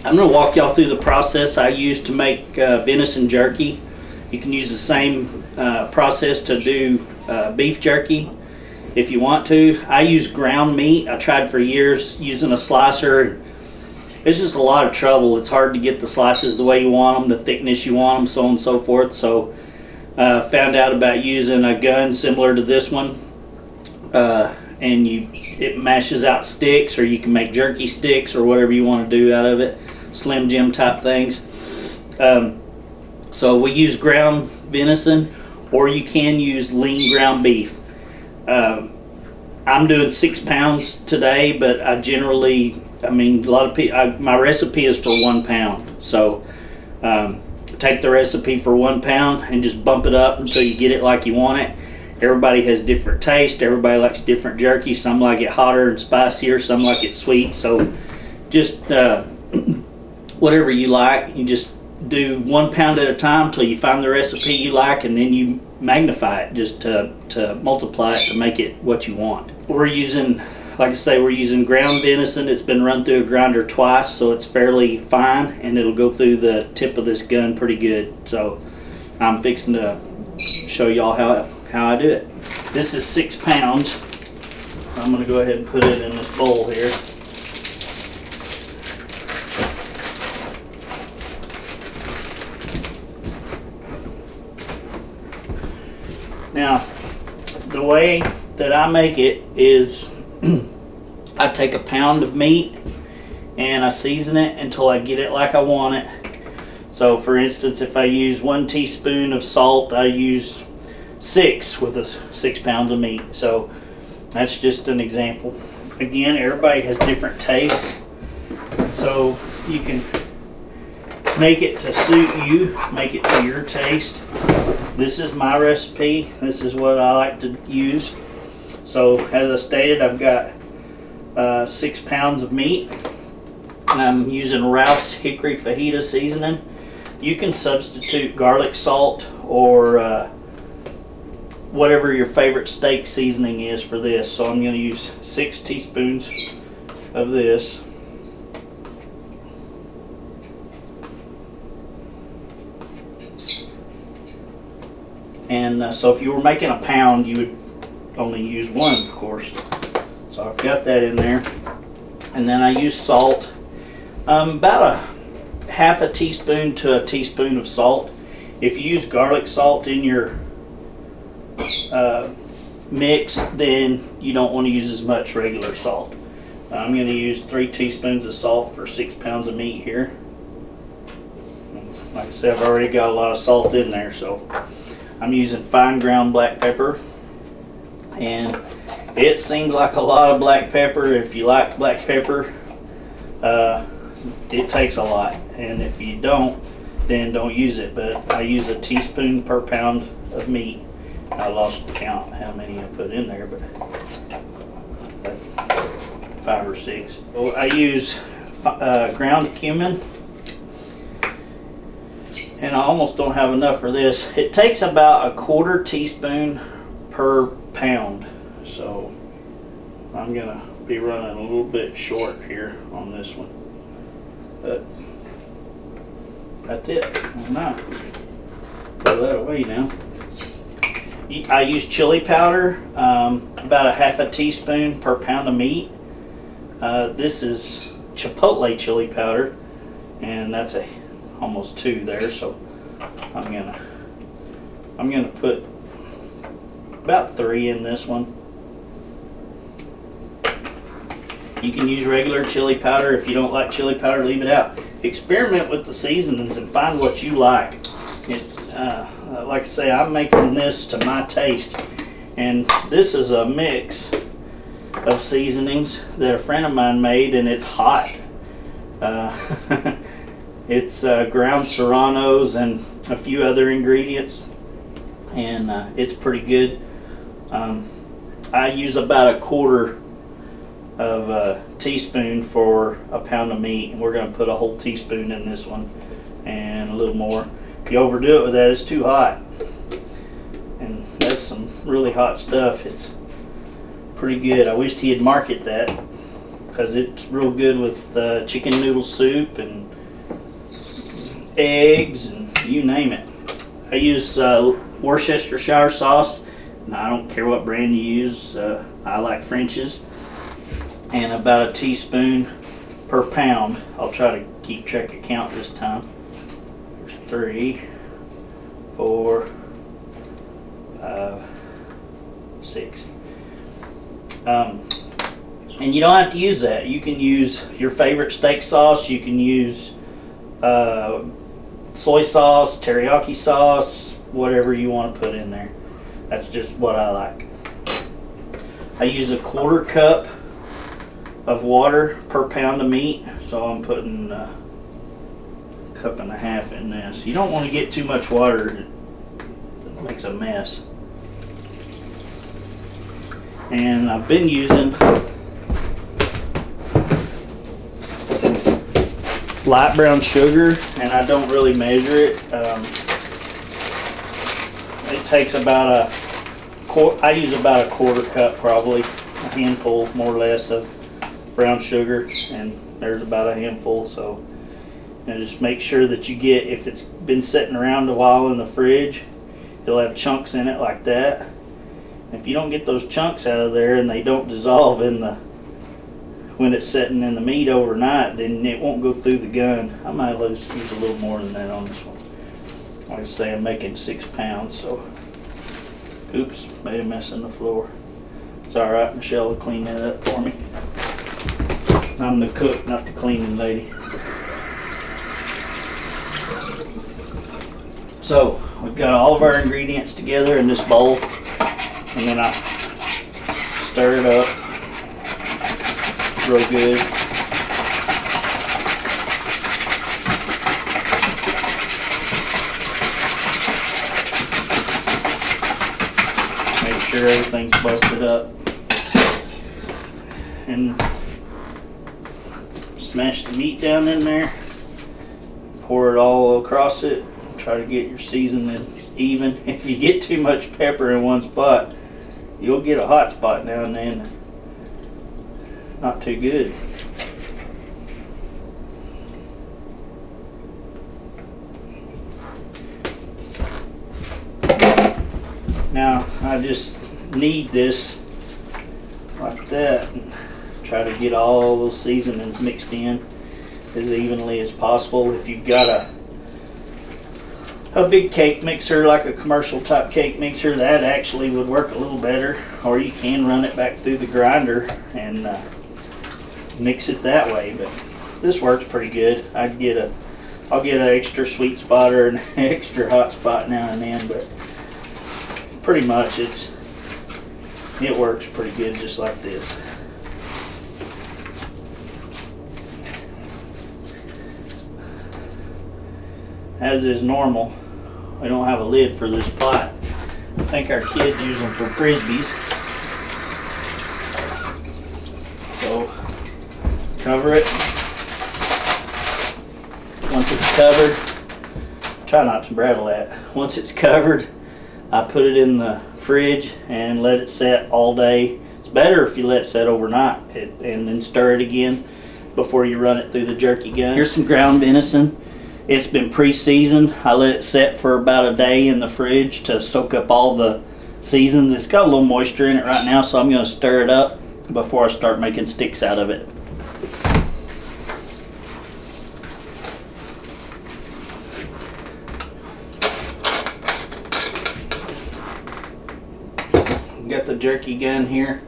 I'm going to walk y'all through the process I use to make venison jerky. You can use the same process to do beef jerky if you want to. I use ground meat. I tried for years using a slicer. It's just a lot of trouble. It's hard to get the slices the way you want them, the thickness you want them, so on and so forth. So found out about using a gun similar to this one. And it mashes out sticks, or you can make jerky sticks or whatever you want to do out of it, Slim Jim type things. So we use ground venison, or you can use lean ground beef. I'm doing 6 pounds today, but I generally, a lot of people, my recipe is for 1 pound. So take the recipe for 1 pound and just bump it up until you get it like you want it. Everybody has different taste. Everybody likes different jerky. Some like it hotter and spicier. Some like it sweet. So just whatever you like. You just do 1 pound at a time until you find the recipe you like, and then you magnify it just to multiply it to make it what you want. We're using, like I say, we're using ground venison. It's been run through a grinder twice, so it's fairly fine, and it'll go through the tip of this gun pretty good. So I'm fixing to show y'all how I do it. This is 6 pounds. I'm going to go ahead and put it in this bowl here. Now, the way that I make it is I take a pound of meat and I season it until I get it like I want it. So for instance, if I use 1 teaspoon of salt, I use 6 with 6 pounds of meat. So that's just an example. Again, everybody has different tastes, so you can make it to suit you, make it to your taste. This is my recipe. This is what I like to use. So as I stated, I've got 6 pounds of meat. I'm using Ralph's Hickory Fajita seasoning. You can substitute garlic salt or whatever your favorite steak seasoning is for this. So I'm going to use 6 teaspoons of this. And so if you were making a pound, you would only use 1, of course. So I've got that in there. And then I use salt. About a half a teaspoon to a teaspoon of salt. If you use garlic salt in your mix, then you don't want to use as much regular salt. I'm going to use 3 teaspoons of salt for 6 pounds of meat here. Like I said, I've already got a lot of salt in there, so I'm using fine ground black pepper, and it seems like a lot of black pepper. If you like black pepper, it takes a lot, and if you don't, then don't use it. But I use a teaspoon per pound of meat. I lost count how many I put in there, but like 5 or 6. So I use ground cumin, and I almost don't have enough for this. It takes about a 1/4 teaspoon per pound, so I'm gonna be running a little bit short here on this one, but that's it. I'm not throw that away now. I use chili powder, about a half a teaspoon per pound of meat. This is chipotle chili powder, and that's almost 2 there. So I'm gonna put about 3 in this one. You can use regular chili powder. If you don't like chili powder, leave it out. Experiment with the seasonings and find what you like. Like I say, I'm making this to my taste, and this is a mix of seasonings that a friend of mine made, and it's hot. It's ground serranos and a few other ingredients, and it's pretty good. I use about a 1/4 of a teaspoon for a pound of meat, and we're going to put a whole teaspoon in this one and a little more. If you overdo it with that, it's too hot, and that's some really hot stuff. It's pretty good. I wished he had marketed that. because it's real good with chicken noodle soup and eggs and you name it. I use Worcestershire sauce, and I don't care what brand you use. I like French's, and about a teaspoon per pound. I'll try to keep track of count this time. There's 3, 4, 5, 6. And you don't have to use that. You can use your favorite steak sauce. You can use soy sauce, teriyaki sauce, whatever you want to put in there. That's just what I like. I use a 1/4 cup of water per pound of meat, so I'm putting a 1.5 cups in this. You don't want to get too much water, it makes a mess. And I've been using light brown sugar, and I don't really measure it. It takes about I use about a 1/4 cup, probably a handful more or less of brown sugar, and there's about a handful. So just make sure that you get, if it's been sitting around a while in the fridge, it'll have chunks in it like that. If you don't get those chunks out of there and they don't dissolve when it's sitting in the meat overnight, then it won't go through the gun. I might use a little more than that on this one. Like I say, I'm making 6 pounds, so oops, made a mess on the floor. It's alright, Michelle will clean that up for me. I'm the cook, not the cleaning lady. So we've got all of our ingredients together in this bowl, and then I stir it up real good. Make sure everything's busted up, and smash the meat down in there, pour it all across it. Try to get your seasoning even. If you get too much pepper in one spot, you'll get a hot spot now and then. Not too good. Now I just knead this like that and try to get all those seasonings mixed in as evenly as possible. If you've got a big cake mixer, like a commercial type cake mixer, that actually would work a little better, or you can run it back through the grinder and mix it that way. But this works pretty good. I'll get an extra sweet spot or an extra hot spot now and then, but pretty much it works pretty good just like this. As is normal, we don't have a lid for this pot. I think our kids use them for frisbees. So cover it. Once it's covered, try not to brattle that. Once it's covered, I put it in the fridge and let it set all day. It's better if you let it set overnight and then stir it again before you run it through the jerky gun. Here's some ground venison. It's been pre-seasoned. I let it set for about a day in the fridge to soak up all the seasons. It's got a little moisture in it right now, so I'm going to stir it up before I start making sticks out of it. Got the jerky gun here,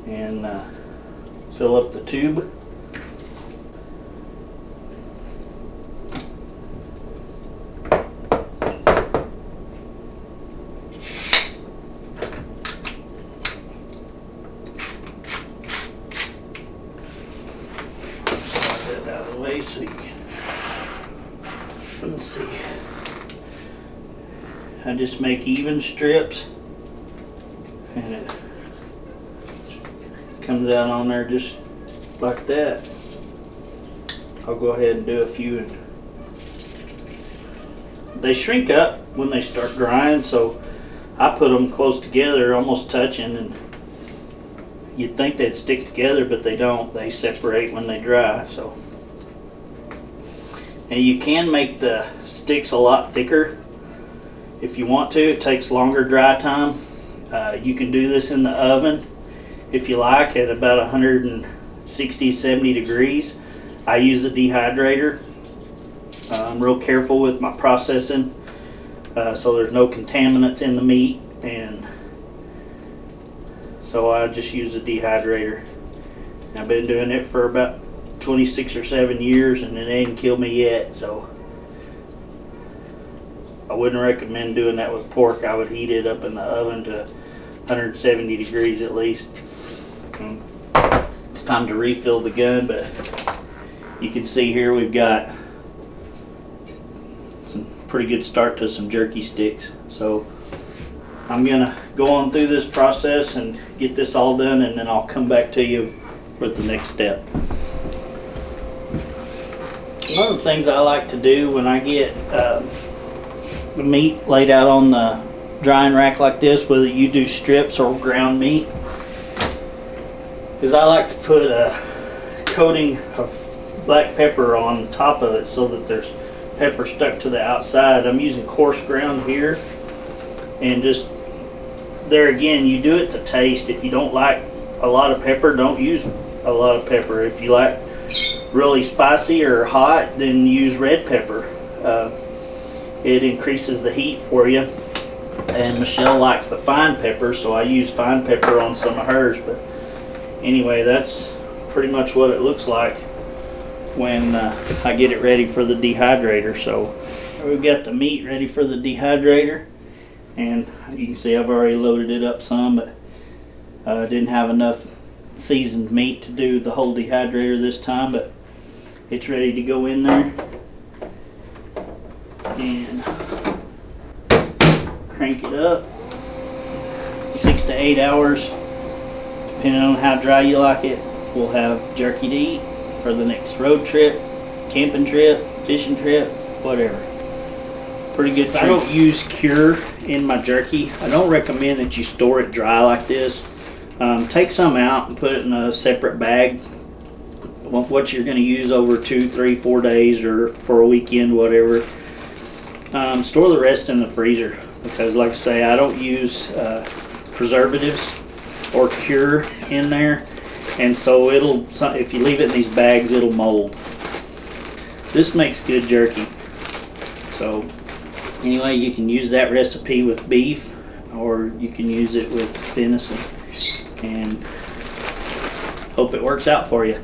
and fill up the tube. Out of the way so you can, let's see, I just make even strips and it comes out on there just like that. I'll go ahead and do a few, and they shrink up when they start drying, so I put them close together, almost touching, and you'd think they'd stick together, but they don't. They separate when they dry. So, and you can make the sticks a lot thicker if you want to. It takes longer dry time. You can do this in the oven if you like at about 160, 70 degrees. I use a dehydrator. I'm real careful with my processing, so there's no contaminants in the meat, and so I just use a dehydrator. I've been doing it for about 26 or 7 years, and it ain't killed me yet. So I wouldn't recommend doing that with pork. I would heat it up in the oven to 170 degrees at least. It's time to refill the gun, but you can see here we've got some pretty good start to some jerky sticks. So I'm gonna go on through this process and get this all done, and then I'll come back to you with the next step. One of the things I like to do when I get the meat laid out on the drying rack like this, whether you do strips or ground meat, is I like to put a coating of black pepper on top of it so that there's pepper stuck to the outside. I'm using coarse ground here, and just there again, you do it to taste. If you don't like a lot of pepper, don't use a lot of pepper. If you like really spicy or hot, then use red pepper. It increases the heat for you. And Michelle likes the fine pepper, so I use fine pepper on some of hers. But anyway, that's pretty much what it looks like when I get it ready for the dehydrator. So we've got the meat ready for the dehydrator, and you can see I've already loaded it up some, but I didn't have enough seasoned meat to do the whole dehydrator this time, but it's ready to go in there. And crank it up. 6 to 8 hours, depending on how dry you like it. We'll have jerky to eat for the next road trip, camping trip, fishing trip, whatever. Pretty good. I don't use cure in my jerky. I don't recommend that you store it dry like this. Take some out and put it in a separate bag. What you're going to use over 2, 3, 4 days or for a weekend, whatever. Store the rest in the freezer, because like I say, I don't use preservatives or cure in there, and so if you leave it in these bags, it'll mold. This makes good jerky. So anyway, you can use that recipe with beef, or you can use it with venison, and hope it works out for you.